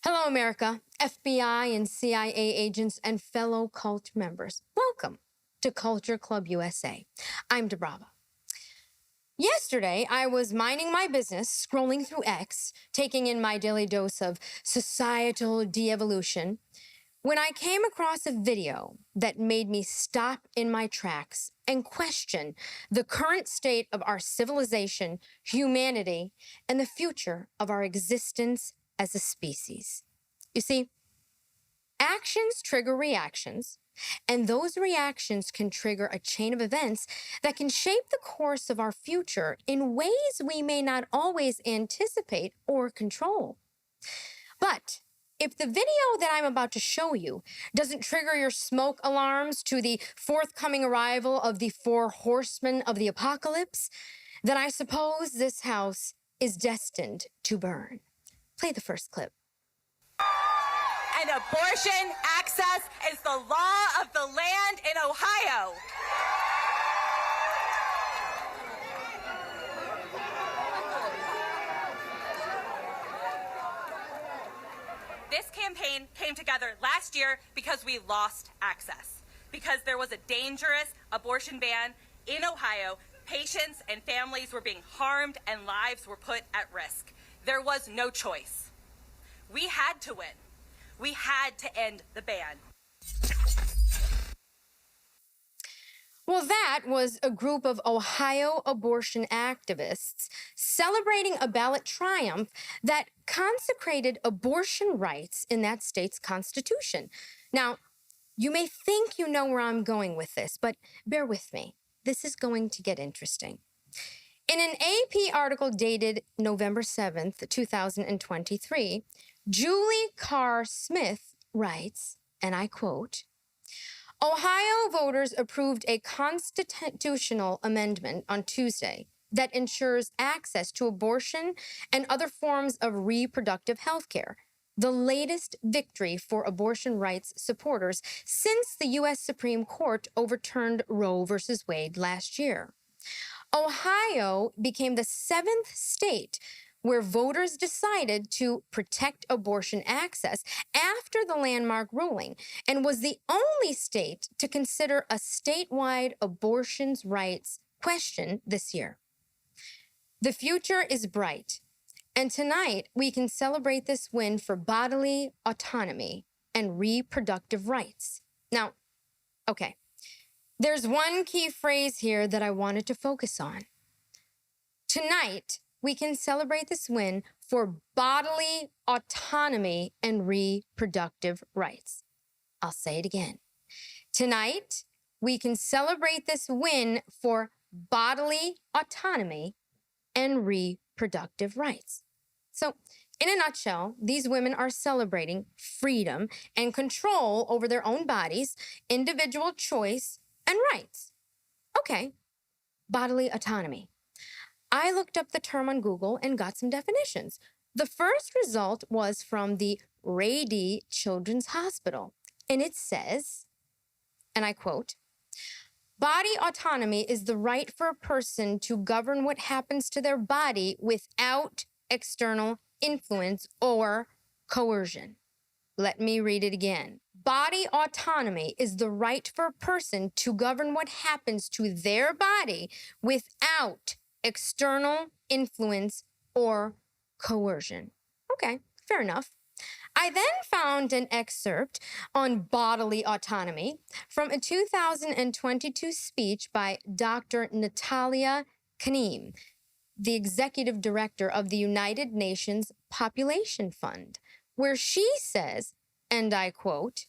Hello, America, FBI and CIA agents and fellow cult members. Welcome to Culture Club USA. I'm DiBrava. Yesterday, I was minding my business, scrolling through X, taking in my daily dose of societal de-evolution, when I came across a video that made me stop in my tracks and question the current state of our civilization, humanity, and the future of our existence as a species. You see, actions trigger reactions, and those reactions can trigger a chain of events that can shape the course of our future in ways we may not always anticipate or control. But if the video that I'm about to show you doesn't trigger your smoke alarms to the forthcoming arrival of the 4 horsemen of the apocalypse, then I suppose this house is destined to burn. Play the first clip. And abortion access is the law of the land in Ohio. This campaign came together last year because we lost access, because there was a dangerous abortion ban in Ohio. Patients and families were being harmed and lives were put at risk. There was no choice. We had to win. We had to end the ban. Well, that was a group of Ohio abortion activists celebrating a ballot triumph that consecrated abortion rights in that state's constitution. Now, you may think you know where I'm going with this, but bear with me. This is going to get interesting. In an AP article dated November 7th, 2023, Julie Carr Smith writes, and I quote, Ohio voters approved a constitutional amendment on Tuesday that ensures access to abortion and other forms of reproductive health care, the latest victory for abortion rights supporters since the U.S. Supreme Court overturned Roe v. Wade last year. Ohio became the 7th state where voters decided to protect abortion access after the landmark ruling, and was the only state to consider a statewide abortion rights question this year. The future is bright, and tonight we can celebrate this win for bodily autonomy and reproductive rights. Now, okay, there's one key phrase here that I wanted to focus on. Tonight, we can celebrate this win for bodily autonomy and reproductive rights. I'll say it again. Tonight, we can celebrate this win for bodily autonomy and reproductive rights. So, in a nutshell, these women are celebrating freedom and control over their own bodies, individual choice, and rights. Okay, bodily autonomy. I looked up the term on Google and got some definitions. The first result was from the Rady Children's Hospital, and it says, and I quote, body autonomy is the right for a person to govern what happens to their body without external influence or coercion. Let me read it again. Body autonomy is the right for a person to govern what happens to their body without external influence or coercion. Okay, fair enough. I then found an excerpt on bodily autonomy from a 2022 speech by Dr. Natalia Kanem, the executive director of the United Nations Population Fund, where she says, and I quote,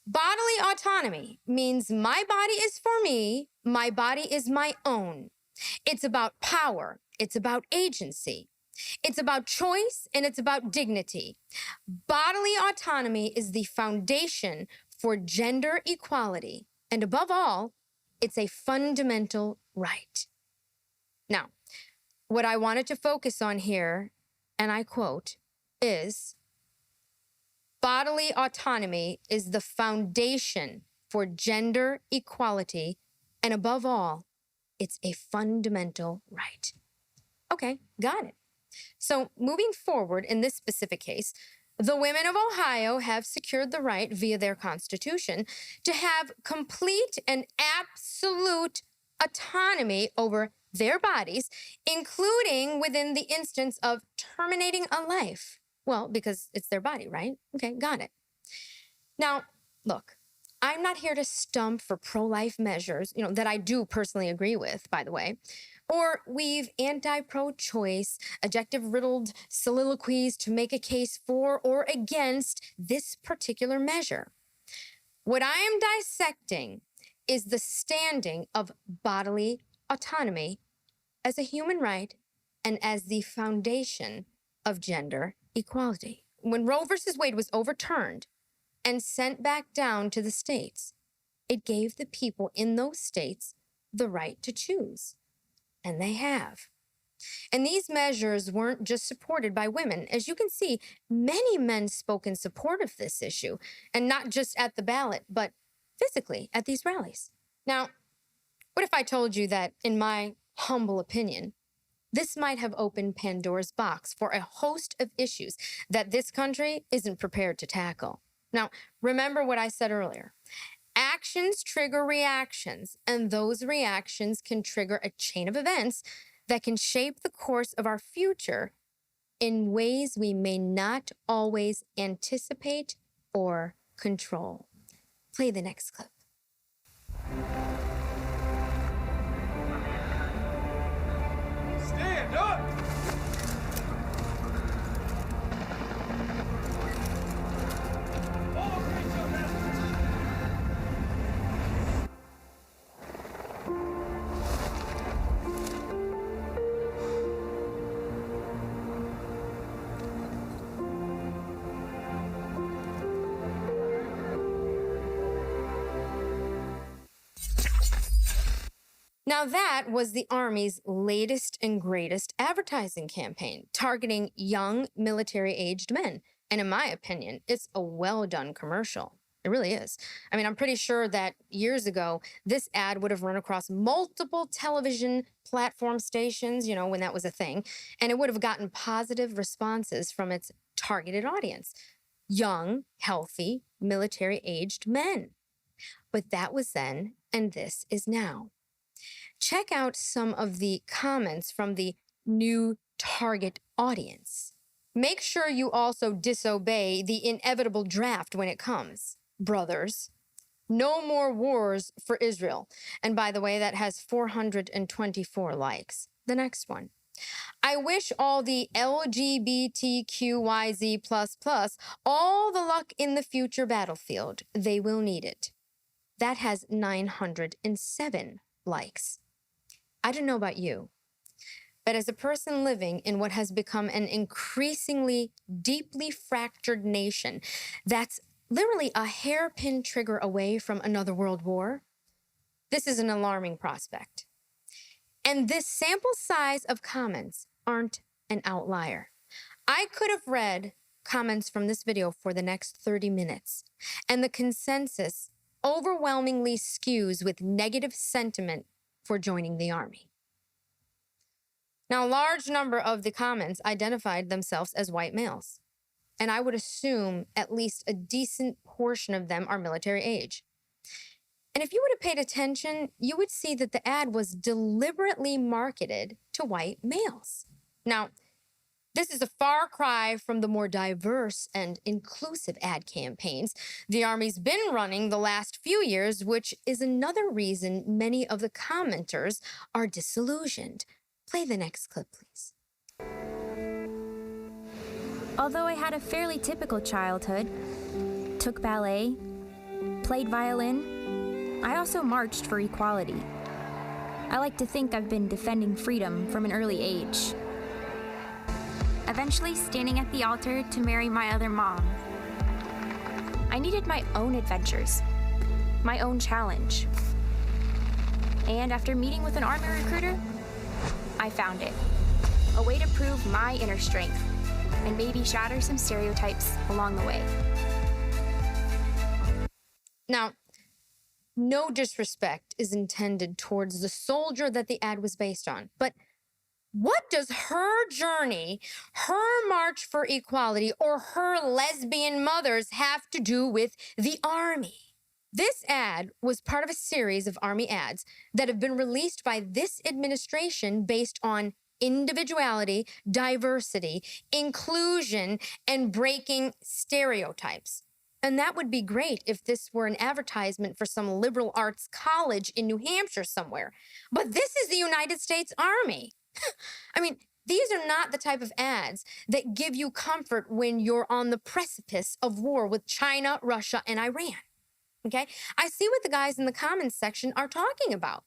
bodily autonomy means my body is for me, my body is my own. It's about power, it's about agency, it's about choice, and it's about dignity. Bodily autonomy is the foundation for gender equality, and above all, it's a fundamental right. Now, what I wanted to focus on here, and I quote, is bodily autonomy is the foundation for gender equality, and above all, it's a fundamental right. Okay, got it. So moving forward in this specific case, The women of Ohio have secured the right via their constitution to have complete and absolute autonomy over their bodies, including within the instance of terminating a life. Well, because it's their body, right? Okay, got it. Now, look, I'm not here to stump for pro-life measures, that I do personally agree with, by the way, or weave anti-pro-choice, adjective-riddled soliloquies to make a case for or against this particular measure. What I am dissecting is the standing of bodily autonomy as a human right and as the foundation of gender equality. When Roe versus Wade was overturned and sent back down to the states, it gave the people in those states the right to choose. And they have. And these measures weren't just supported by women. As you can see, many men spoke in support of this issue, and not just at the ballot, but physically at these rallies. Now, what if I told you that, in my humble opinion, this might have opened Pandora's box for a host of issues that this country isn't prepared to tackle? Now, remember what I said earlier. Actions trigger reactions, and those reactions can trigger a chain of events that can shape the course of our future in ways we may not always anticipate or control. Play the next clip. Stand up! Now, that was the Army's latest and greatest advertising campaign, targeting young military-aged men. And in my opinion, it's a well-done commercial. It really is. I mean, I'm pretty sure that years ago, this ad would have run across multiple television platform stations, when that was a thing, and it would have gotten positive responses from its targeted audience. Young, healthy, military-aged men. But that was then, and this is now. Check out some of the comments from the new target audience. Make sure you also disobey the inevitable draft when it comes. Brothers, no more wars for Israel. And by the way, that has 424 likes. The next one. I wish all the LGBTQYZ++ all the luck in the future battlefield. They will need it. That has 907 likes. I don't know about you, but as a person living in what has become an increasingly deeply fractured nation that's literally a hairpin trigger away from another world war, this is an alarming prospect. And this sample size of comments aren't an outlier. I could have read comments from this video for the next 30 minutes, and the consensus overwhelmingly skews with negative sentiment for joining the Army. Now, a large number of the comments identified themselves as white males, and I would assume at least a decent portion of them are military age. And if you would have paid attention, you would see that the ad was deliberately marketed to white males. Now, this is a far cry from the more diverse and inclusive ad campaigns the Army's been running the last few years, which is another reason many of the commenters are disillusioned. Play the next clip, please. Although I had a fairly typical childhood, took ballet, played violin, I also marched for equality. I like to think I've been defending freedom from an early age. Eventually standing at the altar to marry my other mom. I needed my own adventures, my own challenge. And after meeting with an Army recruiter, I found it. A way to prove my inner strength and maybe shatter some stereotypes along the way. Now, no disrespect is intended towards the soldier that the ad was based on, but What does her journey, her march for equality, or her lesbian mothers have to do with the Army? This ad was part of a series of Army ads that have been released by this administration based on individuality, diversity, inclusion, and breaking stereotypes. And that would be great if this were an advertisement for some liberal arts college in New Hampshire somewhere. But this is the United States Army. I mean, these are not the type of ads that give you comfort when you're on the precipice of war with China, Russia, and Iran. Okay? I see what the guys in the comments section are talking about.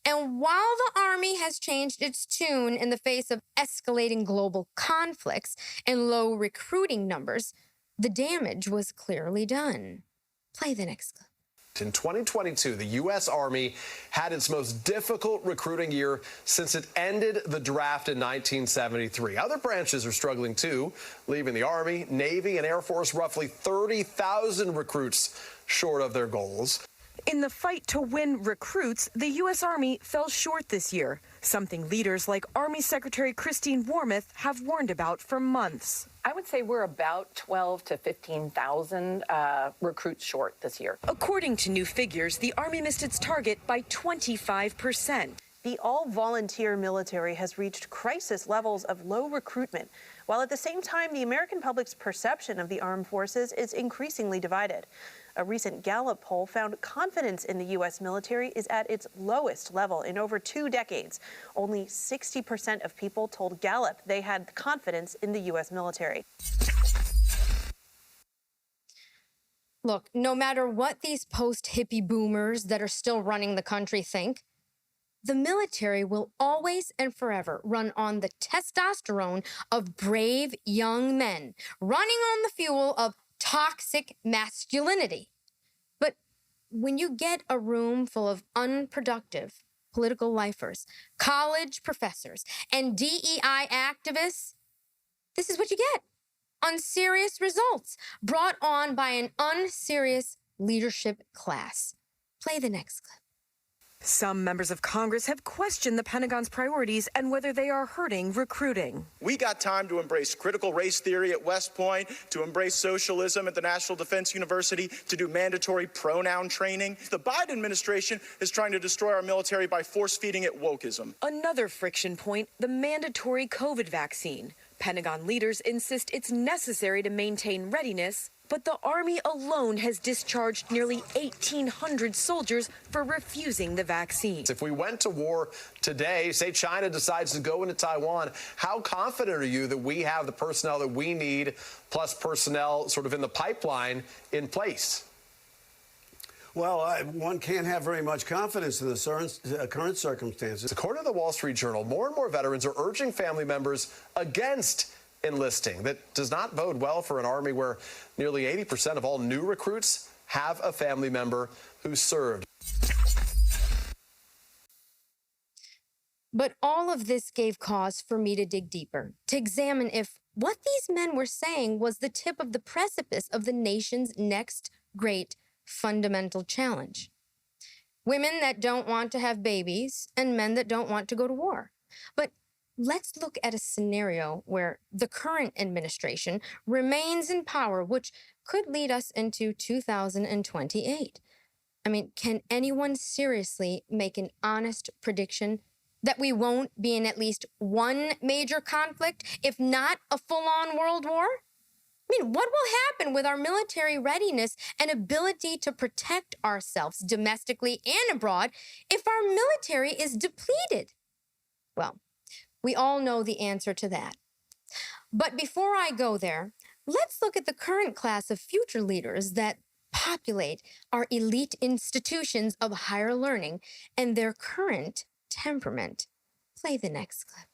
And while the Army has changed its tune in the face of escalating global conflicts and low recruiting numbers, the damage was clearly done. Play the next clip. In 2022, the U.S. Army had its most difficult recruiting year since it ended the draft in 1973. Other branches are struggling too, leaving the Army, Navy, and Air Force roughly 30,000 recruits short of their goals. In the fight to win recruits, the U.S. Army fell short this year, something leaders like Army Secretary Christine Wormuth have warned about for months. I would say we're about 12 to 15,000 recruits short this year. According to new figures, the Army missed its target by 25%. The all-volunteer military has reached crisis levels of low recruitment, while at the same time, the American public's perception of the armed forces is increasingly divided. A recent Gallup poll found confidence in the U.S. military is at its lowest level in over 2 decades. Only 60% of people told Gallup they had confidence in the U.S. military. Look, no matter what these post-hippie boomers that are still running the country think, the military will always and forever run on the testosterone of brave young men, running on the fuel of toxic masculinity. But when you get a room full of unproductive political lifers, college professors, and DEI activists, this is what you get. Unserious results brought on by an unserious leadership class. Play the next clip. Some members of Congress have questioned the Pentagon's priorities and whether they are hurting recruiting. We got time to embrace critical race theory at West Point, to embrace socialism at the National Defense University, to do mandatory pronoun training. The Biden administration is trying to destroy our military by force-feeding it wokeism. Another friction point, the mandatory COVID vaccine. Pentagon leaders insist it's necessary to maintain readiness, but the Army alone has discharged nearly 1,800 soldiers for refusing the vaccine. If we went to war today, say China decides to go into Taiwan, how confident are you that we have the personnel that we need, plus personnel sort of in the pipeline in place? Well, one can't have very much confidence in the current circumstances. According to the Wall Street Journal, more and more veterans are urging family members against enlisting. That does not bode well for an Army where nearly 80% of all new recruits have a family member who served. But all of this gave cause for me to dig deeper, to examine if what these men were saying was the tip of the precipice of the nation's next great fundamental challenge. Women that don't want to have babies and men that don't want to go to war. But let's look at a scenario where the current administration remains in power, which could lead us into 2028. I mean, can anyone seriously make an honest prediction that we won't be in at least one major conflict, if not a full-on world war? I mean, what will happen with our military readiness and ability to protect ourselves domestically and abroad if our military is depleted? Well, we all know the answer to that. But before I go there, let's look at the current class of future leaders that populate our elite institutions of higher learning and their current temperament. Play the next clip.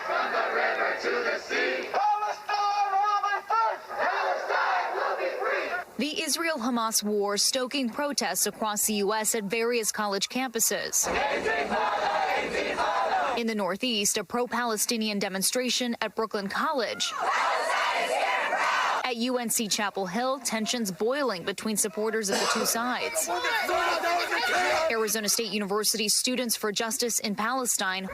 From the river to the sea, Palestine will be free! Palestine will be free! The Israel-Hamas war stoking protests across the U.S. at various college campuses. In the Northeast, a pro-Palestinian demonstration at Brooklyn College. At UNC Chapel Hill, tensions boiling between supporters of the two sides. Arizona State University Students for Justice in Palestine.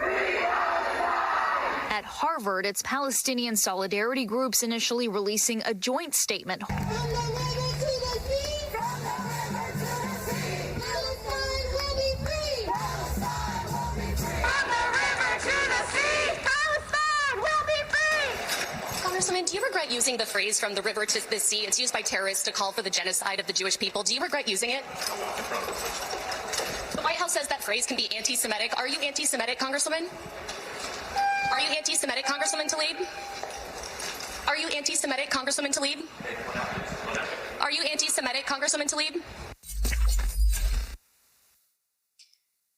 At Harvard, it's Palestinian solidarity groups initially releasing a joint statement. Congresswoman, do you regret using the phrase "from the river to the sea"? It's used by terrorists to call for the genocide of the Jewish people. Do you regret using it? The White House says that phrase can be anti-Semitic. Are you anti-Semitic, Congresswoman? Are you anti-Semitic, Congresswoman Tlaib? Are you anti-Semitic, Congresswoman Tlaib? Are you anti-Semitic, Congresswoman Tlaib?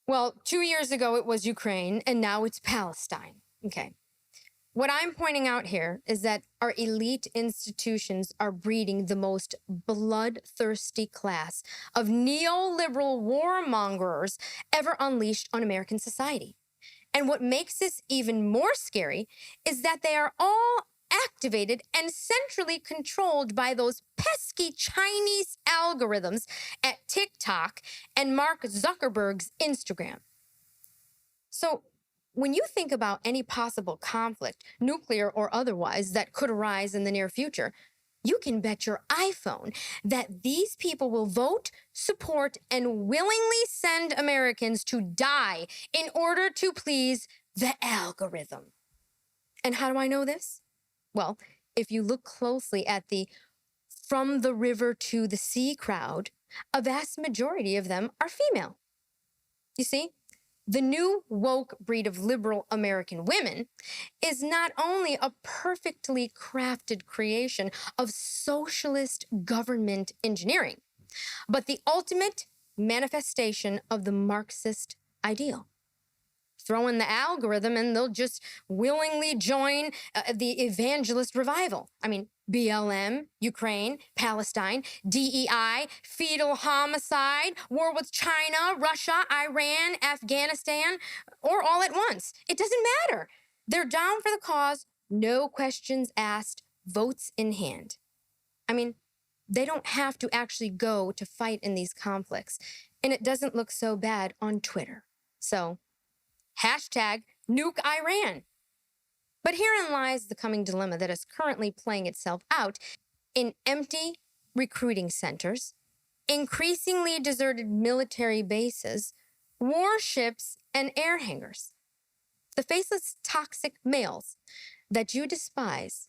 Well, 2 years ago it was Ukraine, and now it's Palestine. Okay. What I'm pointing out here is that our elite institutions are breeding the most bloodthirsty class of neoliberal warmongers ever unleashed on American society. And what makes this even more scary is that they are all activated and centrally controlled by those pesky Chinese algorithms at TikTok and Mark Zuckerberg's Instagram. So when you think about any possible conflict, nuclear or otherwise, that could arise in the near future, you can bet your iPhone that these people will vote, support, and willingly send Americans to die in order to please the algorithm. And how do I know this? Well, if you look closely at the "from the river to the sea" crowd, a vast majority of them are female. You see, the new woke breed of liberal American women is not only a perfectly crafted creation of socialist government engineering, but the ultimate manifestation of the Marxist ideal. Throw in the algorithm and they'll just willingly join the evangelist revival. I mean, BLM, Ukraine, Palestine, DEI, fetal homicide, war with China, Russia, Iran, Afghanistan, or all at once. It doesn't matter. They're down for the cause, no questions asked, votes in hand. I mean, they don't have to actually go to fight in these conflicts, and it doesn't look so bad on Twitter. So, hashtag nuke Iran. But herein lies the coming dilemma that is currently playing itself out in empty recruiting centers, increasingly deserted military bases, warships, and air hangars. The faceless toxic males that you despise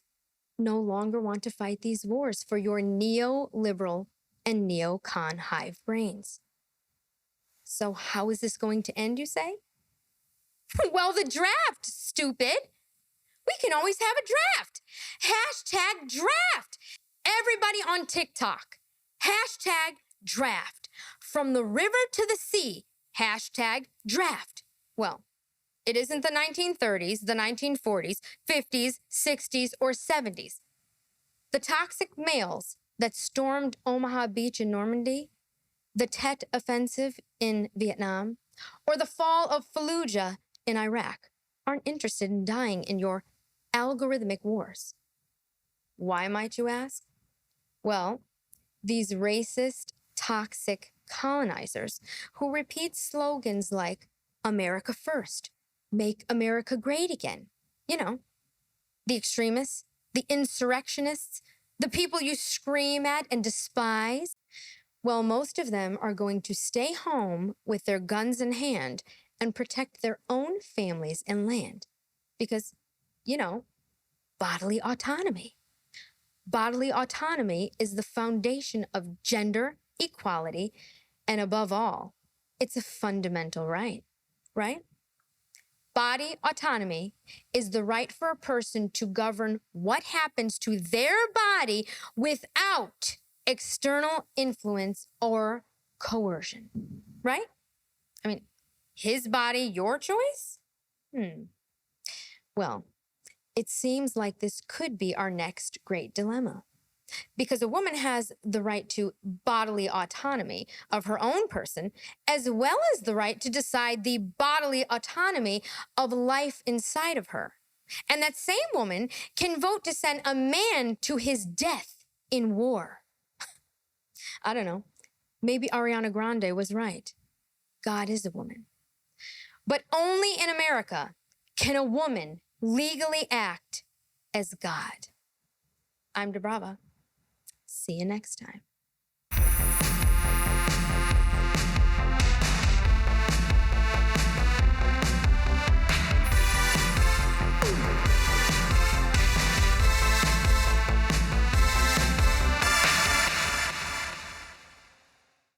no longer want to fight these wars for your neoliberal and neocon hive brains. So how is this going to end, you say? Well, the draft, stupid. We can always have a draft. Hashtag draft. Everybody on TikTok. Hashtag draft. From the river to the sea. Hashtag draft. Well, it isn't the 1930s, the 1940s, 50s, 60s, or 70s. The toxic males that stormed Omaha Beach in Normandy, the Tet Offensive in Vietnam, or the fall of Fallujah in Iraq aren't interested in dying in your algorithmic wars. Why, might you ask? Well, these racist, toxic colonizers who repeat slogans like America first, make America great again. You know, the extremists, the insurrectionists, the people you scream at and despise. Well, most of them are going to stay home with their guns in hand and protect their own families and land. Because, you know, bodily autonomy. Bodily autonomy is the foundation of gender equality, and above all, it's a fundamental right, right? Body autonomy is the right for a person to govern what happens to their body without external influence or coercion, right? I mean, his body, your choice? Well, it seems like this could be our next great dilemma. Because a woman has the right to bodily autonomy of her own person, as well as the right to decide the bodily autonomy of life inside of her. And that same woman can vote to send a man to his death in war. I don't know. Maybe Ariana Grande was right. God is a woman. But only in America can a woman legally act as God. I'm DiBrava. See you next time.